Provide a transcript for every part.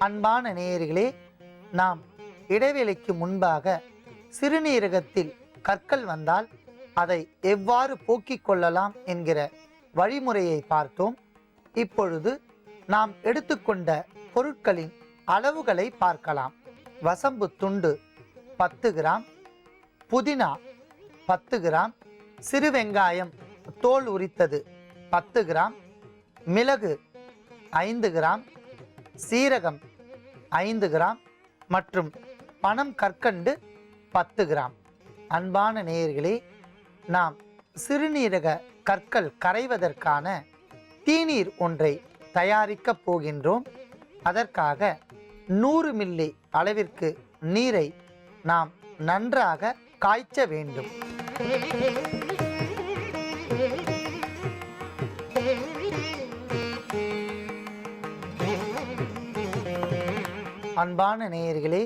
அன்பான நேயர்களே, நாம் இடைவேளைக்கு முன்பாக சிறுநீரகத்தில் கற்கள் வந்தால் அதை எவ்வாறு போக்கிக் கொள்ளலாம் என்கிற வழிமுறையை பார்த்தோம். இப்பொழுது நாம் எடுத்துக்கொண்ட பொருட்களின் அளவுகளை பார்க்கலாம். வசம்பு துண்டு 10 கிராம், புதினா 10 கிராம், சிறு வெங்காயம் தோல் உரித்தது 10 கிராம், மிளகு 5 கிராம், சீரகம் 5 கிராம் மற்றும் பனம் கற்கண்டு 10 கிராம். அன்பான நேயர்களே, நாம் சிறுநீரக கற்கள் கரைவதற்கான தீநீர் ஒன்றை தயாரிக்கப் போகின்றோம். அதற்காக 100 மில்லி அளவிற்கு நீரை நாம் நன்றாக காய்ச்ச வேண்டும். அன்பான நேயர்களே,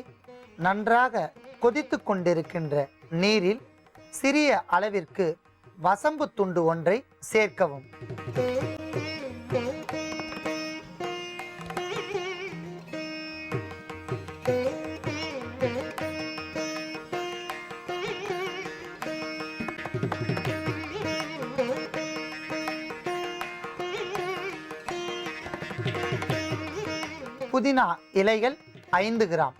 நன்றாக கொதித்து கொண்டிருக்கின்ற நீரில் சிறிய அளவிற்கு வசம்பு துண்டு ஒன்றை சேர்க்கவும். புதினா இலைகள் 5 கிராம்,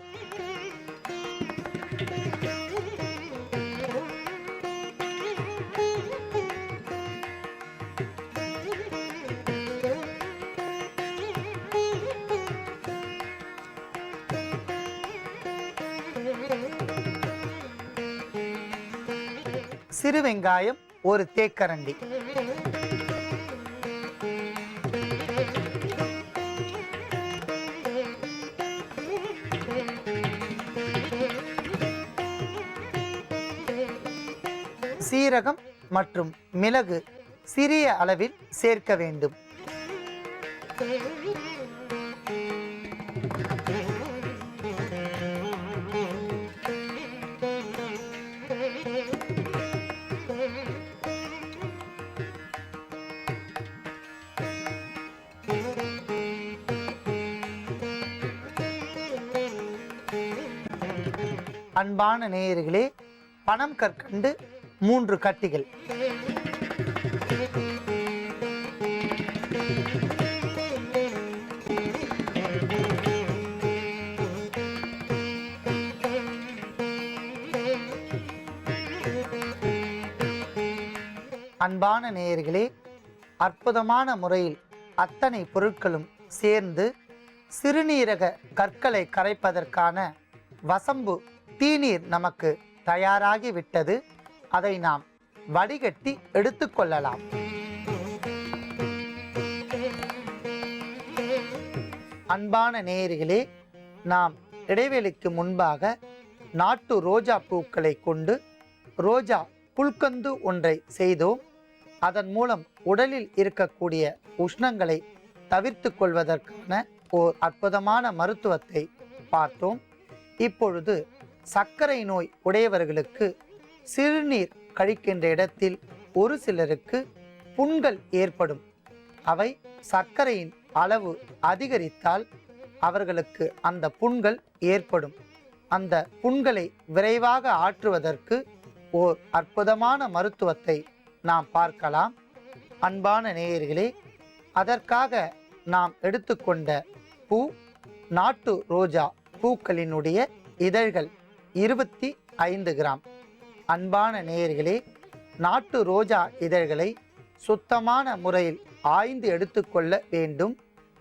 சிறு வெங்காயம் 1 தேக்கரண்டி, சீரகம் மற்றும் மிளகு சிறிய அளவில் சேர்க்க வேண்டும். அன்பான நேயர்களே, பனம் கற்கண்டு 3 கட்டிகள், அன்பான நேயர்களே, அற்புதமான முறையில் அத்தனை பொருட்களும் சேர்ந்து சிறுநீரக கற்களை கரைப்பதற்கான வசம்பு தீநீர் நமக்கு தயாராகி விட்டது. அதை நாம் வடிகட்டி எடுத்துக்கொள்ளலாம். அன்பான நேயர்களே, நாம் இடைவேளைக்கு முன்பாக நாட்டு ரோஜா பூக்களை கொண்டு ரோஜா புல்கந்து ஒன்றை செய்தோம். அதன் மூலம் உடலில் இருக்கக்கூடிய உஷ்ணங்களை தவிர்த்து கொள்வதற்கான ஓர் அற்புதமான மருத்துவத்தை பார்த்தோம். இப்பொழுது சர்க்கரை நோய் உடையவர்களுக்கு சிறுநீர் கழிக்கின்ற இடத்தில் ஒரு சிலருக்கு புண்கள் ஏற்படும். அவை சர்க்கரையின் அளவு அதிகரித்தால் அவர்களுக்கு அந்த புண்கள் ஏற்படும். அந்த புண்களை விரைவாக ஆற்றுவதற்கு ஓர் அற்புதமான மருத்துவத்தை நாம் பார்க்கலாம். அன்பான நேயர்களே, அதற்காக நாம் எடுத்துக்கொண்ட பூ நாட்டு ரோஜா பூக்களினுடைய இதழ்கள் 25 கிராம். அன்பான நேயர்களே, நாட்டு ரோஜா இதழ்களை சுத்தமான முறையில் ஆய்ந்து எடுத்துக்கொள்ள வேண்டும்.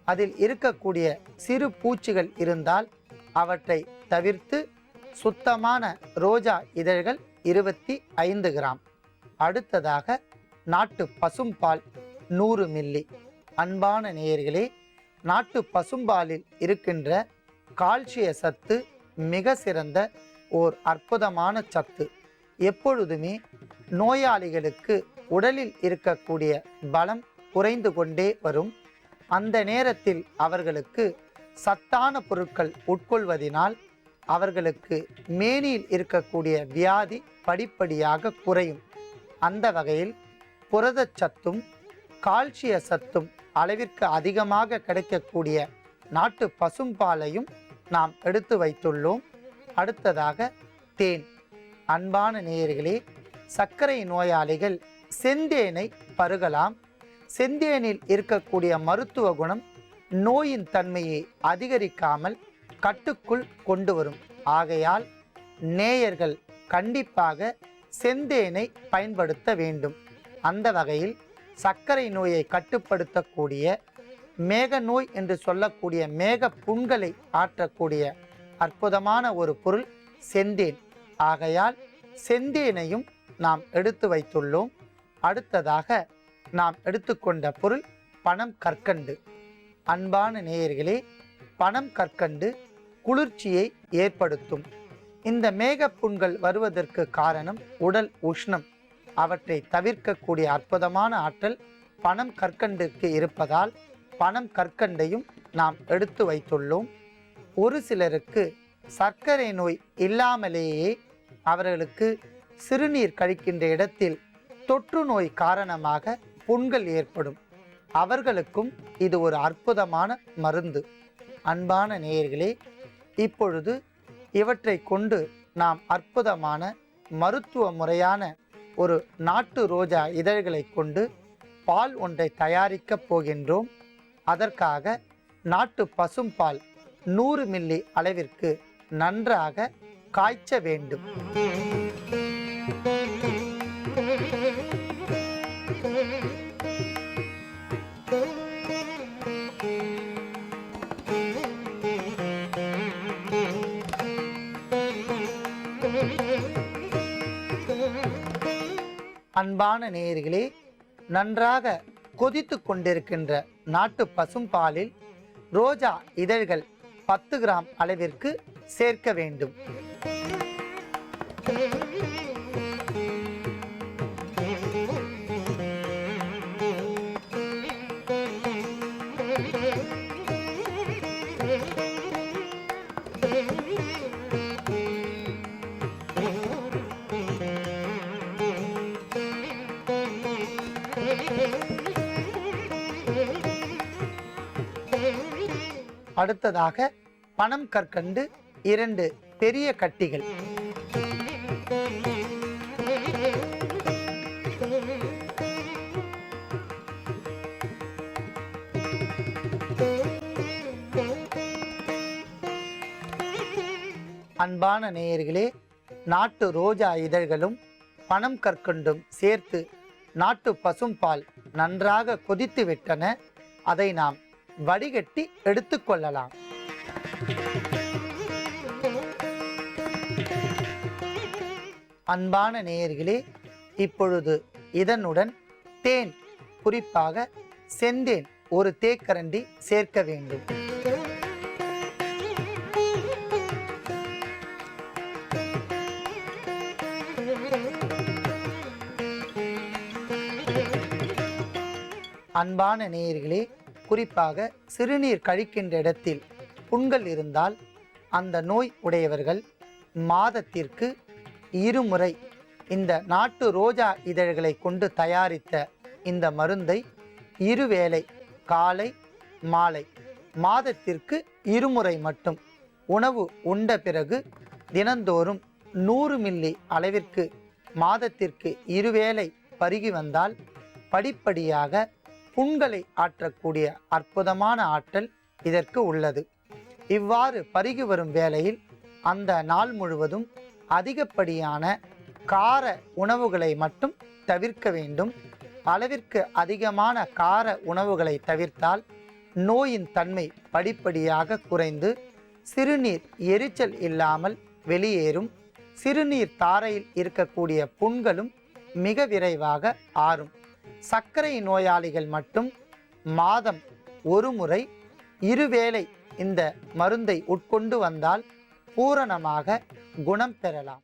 அதில் இருக்கக்கூடிய சிறு பூச்சிகள் இருந்தால் அவற்றை தவிர்த்து சுத்தமான ரோஜா இதழ்கள் 25 கிராம். அடுத்ததாக நாட்டு பசும்பால் 100 மில்லி. அன்பான நேயர்களே, நாட்டு பசும்பாலில் இருக்கின்ற கால்சிய சத்து மிக சிறந்த ஓர் அற்புதமான சத்து. எப்பொழுதுமே நோயாளிகளுக்கு உடலில் இருக்கக்கூடிய பலம் குறைந்து கொண்டே வரும். அந்த நேரத்தில் அவர்களுக்கு சத்தான பொருட்கள் உட்கொள்வதினால் அவர்களுக்கு மேனியில் இருக்கக்கூடிய வியாதி படிப்படியாக குறையும். அந்த வகையில் புரதச்சத்தும் கால்சிய சத்தும் அளவிற்கு அதிகமாக கிடைக்கக்கூடிய நாட்டு பசும்பாலையும் நாம் எடுத்து வைத்துள்ளோம். அடுத்ததாக தேன். அன்பான நேயர்களே, சர்க்கரை நோயாளிகள் செந்தேனை பருகலாம். செந்தேனில் இருக்கக்கூடிய மருத்துவ குணம் நோயின் தன்மையை அதிகரிக்காமல் கட்டுக்குள் கொண்டு வரும். ஆகையால் நேயர்கள் கண்டிப்பாக செந்தேனை பயன்படுத்த வேண்டும். அந்த வகையில் சர்க்கரை நோயை கட்டுப்படுத்தக்கூடிய மேக நோய் என்று சொல்லக்கூடிய மேக புண்களை ஆற்றக்கூடிய அற்புதமான ஒரு பொருள் செந்தேன். ஆகையால் செந்தேனையும் நாம் எடுத்து வைத்துள்ளோம். அடுத்ததாக நாம் எடுத்துக்கொண்ட பொருள் பனம் கற்கண்டு. அன்பான நேயர்களே, பனம் கற்கண்டு குளிர்ச்சியை ஏற்படுத்தும். இந்த மேகப்புண்கள் வருவதற்கு காரணம் உடல் உஷ்ணம். அவற்றை தவிர்க்கக்கூடிய அற்புதமான ஆற்றல் பனம் கற்கண்டுக்கு இருப்பதால் பனம் கற்கண்டையும் நாம் எடுத்து வைத்துள்ளோம். ஒரு சிலருக்கு சர்க்கரை நோய் இல்லாமலேயே அவர்களுக்கு சிறுநீர் கழிக்கின்ற இடத்தில் தொற்று நோய் காரணமாக புண்கள் ஏற்படும். அவர்களுக்கும் இது ஒரு அற்புதமான மருந்து. அன்பான நேயர்களே, இப்பொழுது இவற்றை கொண்டு நாம் அற்புதமான மருத்துவ முறையான ஒரு நாட்டு ரோஜா இதழ்களை கொண்டு பால் ஒன்றை தயாரிக்கப் போகின்றோம். அதற்காக நாட்டு பசும்பால் 100 மில்லி அளவிற்கு நன்றாக காய்ச்ச வேண்டும். அன்பான நேயர்களே, நன்றாக கொதித்து கொண்டிருக்கின்ற நாட்டு பசும்பாலில் ரோஜா இதழ்கள் 10 கிராம் அளவிற்கு சேர்க்க வேண்டும். அடுத்ததாக பனம் கற்கண்டு 2 பெரிய கட்டிகள். அன்பான நேயர்களே, நாட்டு ரோஜா இதழ்களும் பனம் கற்கண்டும் சேர்த்து நாட்டு பசும்பால் நன்றாக கொதித்து விட்டன. அதை நாம் வடிகட்டி எடுத்துக்கொள்ளலாம். அன்பான நேயர்களே, இப்பொழுது இதனுடன் தேன், குறிப்பாக செந்தேன் 1 தேக்கரண்டி சேர்க்க வேண்டும். அன்பான நேயர்களே, குறிப்பாக சிறுநீர் கழிக்கின்ற இடத்தில் புண்கள் இருந்தால் அந்த நோய் உடையவர்கள் மாதத்திற்கு 2 முறை இந்த நாட்டு ரோஜா இதழ்களை கொண்டு தயாரித்த இந்த மருந்தை 2 வேளை காலை மாலை மாதத்திற்கு 2 முறை மட்டும் உணவு உண்ட பிறகு தினந்தோறும் 100 மில்லி அளவிற்கு மாதத்திற்கு 2 வேளை பருகி வந்தால் படிப்படியாக புண்களை ஆற்றக்கூடிய அற்புதமான ஆற்றல் இதற்கு உள்ளது. இவ்வாறு பருகி வரும் வேளையில் அந்த நாள் முழுவதும் அதிகப்படியான கார உணவுகளை மட்டும் தவிர்க்க வேண்டும். அளவிற்கு அதிகமான கார உணவுகளை தவிர்த்தால் நோயின் தன்மை படிப்படியாக குறைந்து சிறுநீர் எரிச்சல் இல்லாமல் வெளியேறும். சிறுநீர் தாரையில் இருக்கக்கூடிய புண்களும் மிக விரைவாக ஆறும். சர்க்கரை நோயாளிகள் மட்டும் மாதம் 1 முறை 2 வேளை இந்த மருந்தை உட்கொண்டு வந்தால் பூரணமாக குணம் பெறலாம்.